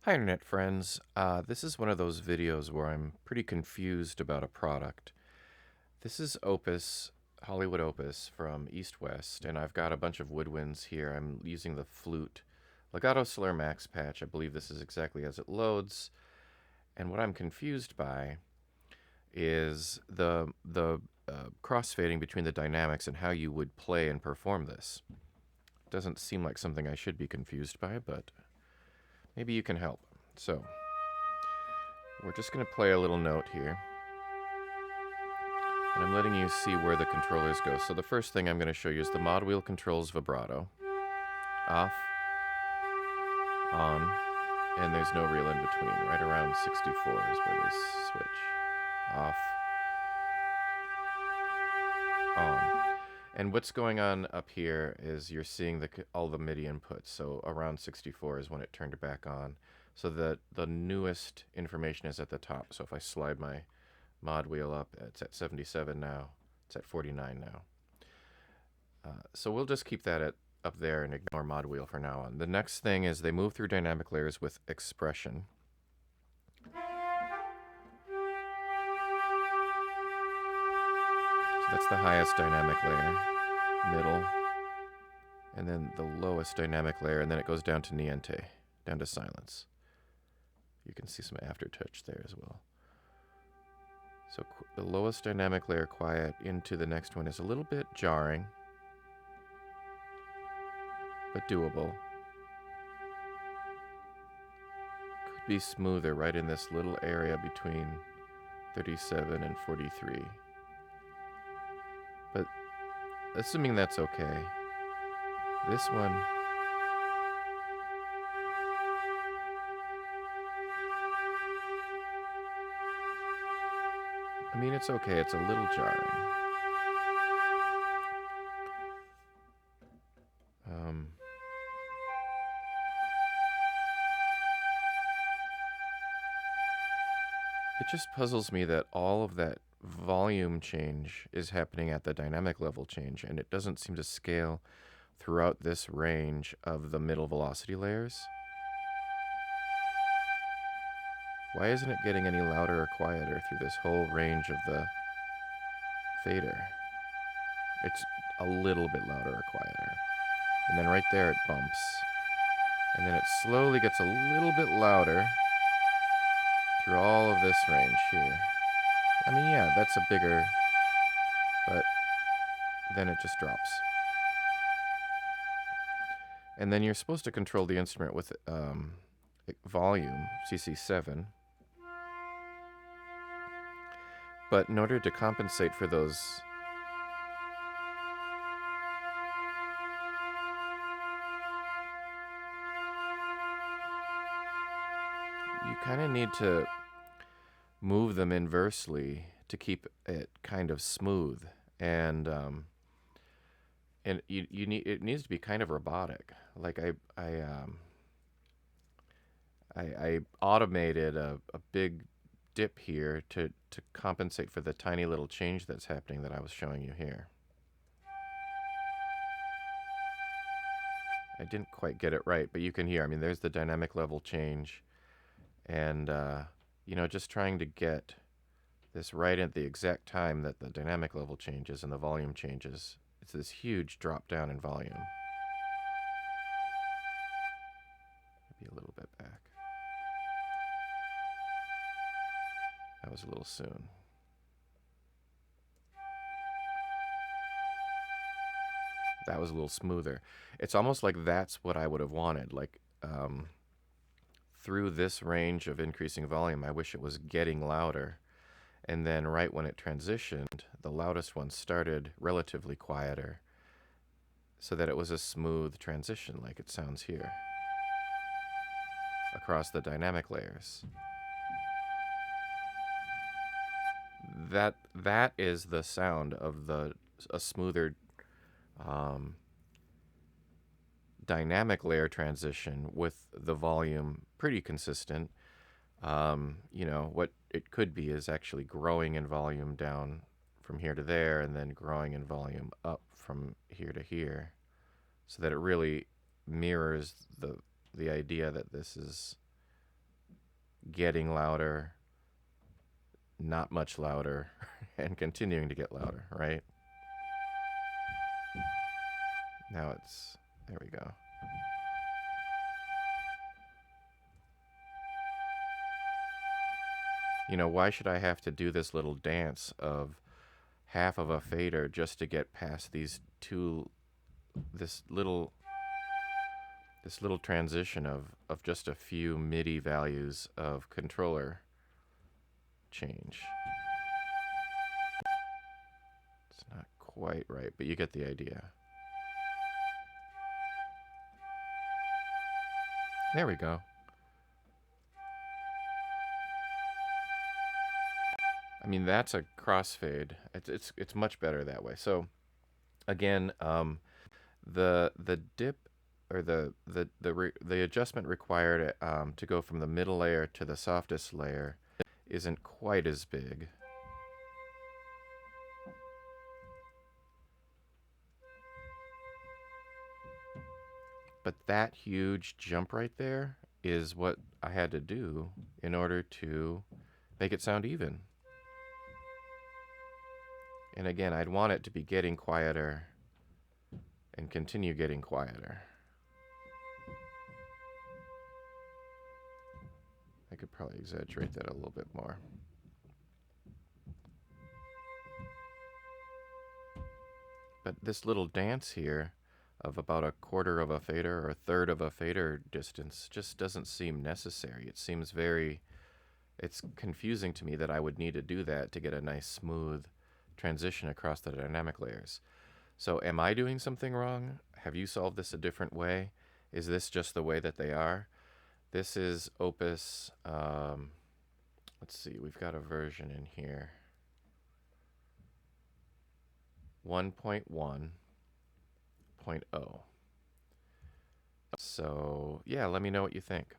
Hi, Internet friends. This is one of those videos where I'm pretty confused about a product. This is Opus, Hollywood Opus from EastWest, and I've got a bunch of woodwinds here. I'm using the flute Legato Solar Max patch. I believe this is exactly as it loads. And what I'm confused by is the crossfading between the dynamics and how you would play and perform this. Doesn't seem like something I should be confused by, but maybe you can help. So, we're just going to play a little note here. And I'm letting you see where the controllers go. So the first thing I'm going to show you is the mod wheel controls vibrato. Off, on, and there's no reel in between. Right around 64 is where they switch. Off, on. And what's going on up here is you're seeing all the MIDI inputs. So around 64 is when it turned it back on. So the newest information is at the top. So if I slide my mod wheel up, it's at 77 now. It's at 49 now. So we'll just keep that up there and ignore mod wheel for now on. The next thing is they move through dynamic layers with expression. So that's the highest dynamic layer, middle, and then the lowest dynamic layer, and then it goes down to niente, down to silence. You can see some aftertouch there as well. So the lowest dynamic layer, quiet, into the next one is a little bit jarring, but doable. Could be smoother right in this little area between 37 and 43. But assuming that's okay, this one, I mean, it's okay, it's a little jarring. It just puzzles me that all of that volume change is happening at the dynamic level change, and it doesn't seem to scale throughout this range of the middle velocity layers. Why isn't it getting any louder or quieter through this whole range of the fader? It's a little bit louder or quieter. And then right there it bumps. And then it slowly gets a little bit louder through all of this range here. I mean, yeah, that's a bigger, but then it just drops. And then you're supposed to control the instrument with volume, CC7. But in order to compensate for those you kind of need to move them inversely to keep it kind of smooth, and you need it needs to be kind of robotic. Like I automated a big dip here to compensate for the tiny little change that's happening that I was showing you here. I didn't quite get it right, but you can hear. I mean, there's the dynamic level change, and you know, just trying to get this right at the exact time that the dynamic level changes and the volume changes. It's this huge drop down in volume. Maybe a little bit back. That was a little soon. That was a little smoother. It's almost like that's what I would have wanted. Like through this range of increasing volume, I wish it was getting louder. And then right when it transitioned, the loudest one started relatively quieter so that it was a smooth transition like it sounds here across the dynamic layers. That is the sound of a smoother dynamic layer transition with the volume pretty consistent. You know, what it could be is actually growing in volume down from here to there and then growing in volume up from here to here, so that it really mirrors the idea that this is getting louder, not much louder, and continuing to get louder, right? Now it's, there we go. You know, why should I have to do this little dance of half of a fader just to get past these two, this little transition of just a few MIDI values of controller change? It's not quite right, but you get the idea. There we go. I mean, that's a crossfade. It's much better that way. So again, the dip or the adjustment required to go from the middle layer to the softest layer isn't quite as big. But that huge jump right there is what I had to do in order to make it sound even. And again, I'd want it to be getting quieter and continue getting quieter. I could probably exaggerate that a little bit more. But this little dance here of about a quarter of a fader or a third of a fader distance just doesn't seem necessary. It seems it's confusing to me that I would need to do that to get a nice smooth transition across the dynamic layers. So am I doing something wrong? Have you solved this a different way? Is this just the way that they are? This is Opus, let's see, we've got a version in here. 1.1.0. So yeah, let me know what you think.